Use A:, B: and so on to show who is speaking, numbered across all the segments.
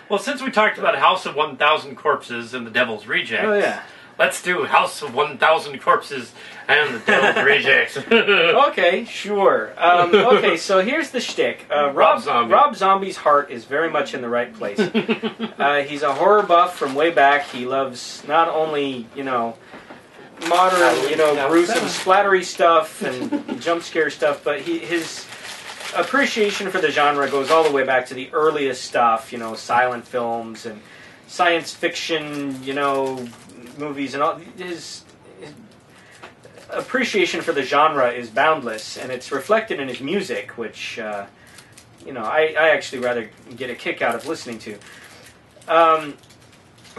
A: Well, since we talked about House of 1,000 Corpses and the Devil's Rejects,
B: Oh, yeah.
A: let's do House of 1,000 Corpses and the Devil's Rejects.
B: Okay, sure. Okay, so here's the shtick.
A: Rob Zombie.
B: Rob Zombie's heart is very much in the right place. He's a horror buff from way back. He loves not only, modern, gruesome, splattery stuff and jump scare stuff, but his appreciation for the genre goes all the way back to the earliest stuff, silent films and science fiction, movies, and all. His appreciation for the genre is boundless, and it's reflected in his music, which, I actually rather get a kick out of listening to.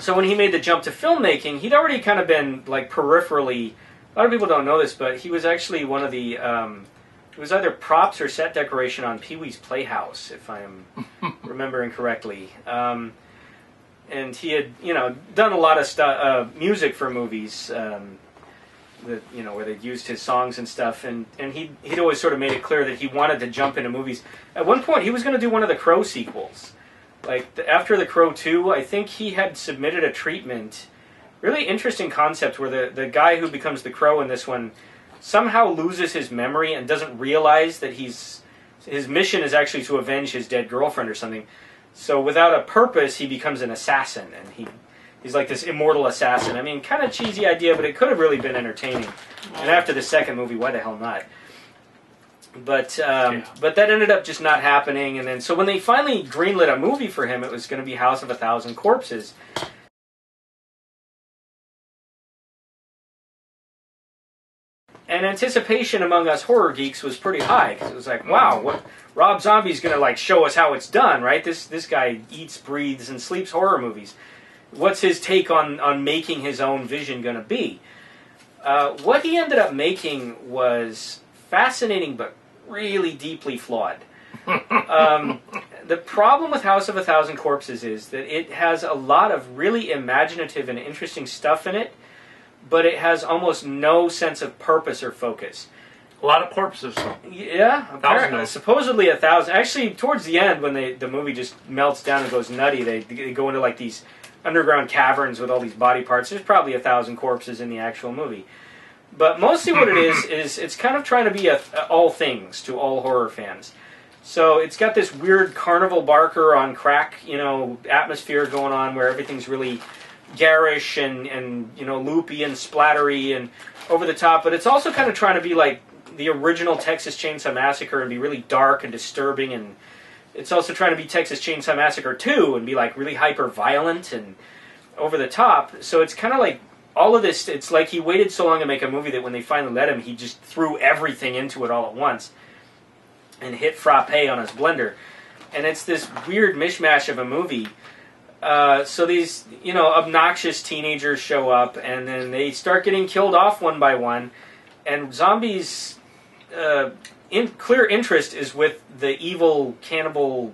B: So when he made the jump to filmmaking, he'd already kind of been, peripherally, a lot of people don't know this, but he was actually one of the, it was either props or set decoration on Pee-wee's Playhouse, if I'm remembering correctly. And he had, done a lot of music for movies, where they'd used his songs and stuff, and he'd always sort of made it clear that he wanted to jump into movies. At one point, he was going to do one of the Crow sequels. After The Crow 2, I think he had submitted a treatment, really interesting concept, where the guy who becomes the Crow in this one somehow loses his memory and doesn't realize that his mission is actually to avenge his dead girlfriend or something. So without a purpose, he becomes an assassin, and he's like this immortal assassin. I mean, kind of cheesy idea, but it could have really been entertaining. And after the second movie, why the hell not? But that ended up just not happening. And then, so when they finally greenlit a movie for him, it was going to be House of 1,000 Corpses. And anticipation among us horror geeks was pretty high, because it was like, wow, what Rob Zombie's going to show us how it's done, right? This guy eats, breathes, and sleeps horror movies. What's his take on making his own vision going to be? What he ended up making was fascinating, but really deeply flawed. The problem with House of 1,000 Corpses is that it has a lot of really imaginative and interesting stuff in it, but it has almost no sense of purpose or focus.
A: A lot of corpses.
B: Yeah, apparently. Supposedly 1,000. Actually, towards the end, when the movie just melts down and goes nutty, they go into these underground caverns with all these body parts. There's probably 1,000 corpses in the actual movie. But mostly what it is it's kind of trying to be all things to all horror fans. So it's got this weird carnival barker on crack, atmosphere going on where everything's really garish and loopy and splattery and over the top. But it's also kind of trying to be like the original Texas Chainsaw Massacre and be really dark and disturbing. And it's also trying to be Texas Chainsaw Massacre 2 and be really hyper violent and over the top. So it's kind of like all of this, it's like he waited so long to make a movie that when they finally let him, he just threw everything into it all at once and hit frappe on his blender. And it's this weird mishmash of a movie. So these, obnoxious teenagers show up, and then they start getting killed off one by one. And Zombie's clear interest is with the evil cannibal,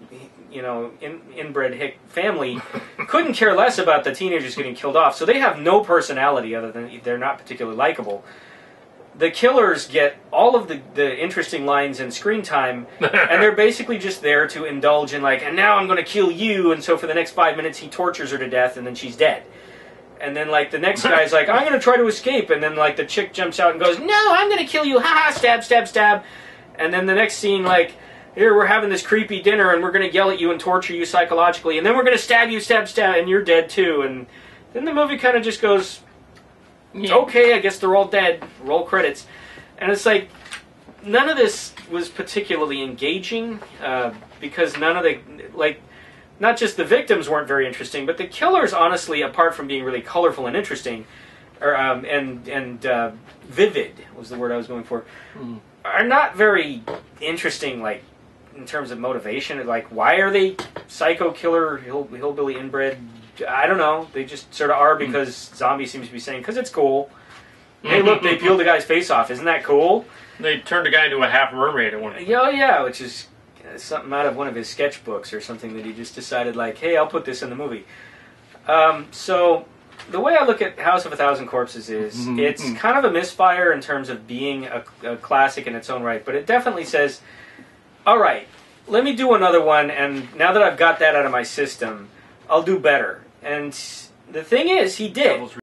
B: inbred hick family. Couldn't care less about the teenagers getting killed off. So they have no personality other than they're not particularly likable. The killers get all of the interesting lines and screen time, and they're basically just there to indulge in and now I'm going to kill you, and so for the next 5 minutes he tortures her to death, and then she's dead. And then the next guy's I'm going to try to escape, and then the chick jumps out and goes, no, I'm going to kill you, ha-ha, stab, stab, stab. And then the next scene, here we're having this creepy dinner, and we're going to yell at you and torture you psychologically, and then we're going to stab you, stab, stab, and you're dead too. And then the movie kind of just goes, yeah. Okay, I guess they're all dead. Roll credits. And it's none of this was particularly engaging, because none of the, not just the victims weren't very interesting, but the killers, honestly, apart from being really colorful and interesting, and vivid was the word I was going for, are not very interesting, in terms of motivation. Why are they psycho killer, hillbilly inbred? I don't know. They just sort of are because Zombie seems to be saying, because it's cool. Hey, look, they peeled the guy's face off. Isn't that cool?
A: They turned the guy into a half mermaid at one point.
B: Oh, yeah, which is something out of one of his sketchbooks or something that he just decided, hey, I'll put this in the movie. So the way I look at House of 1,000 Corpses is it's kind of a misfire in terms of being a classic in its own right, but it definitely says, all right, let me do another one, and now that I've got that out of my system, I'll do better. And the thing is, he did.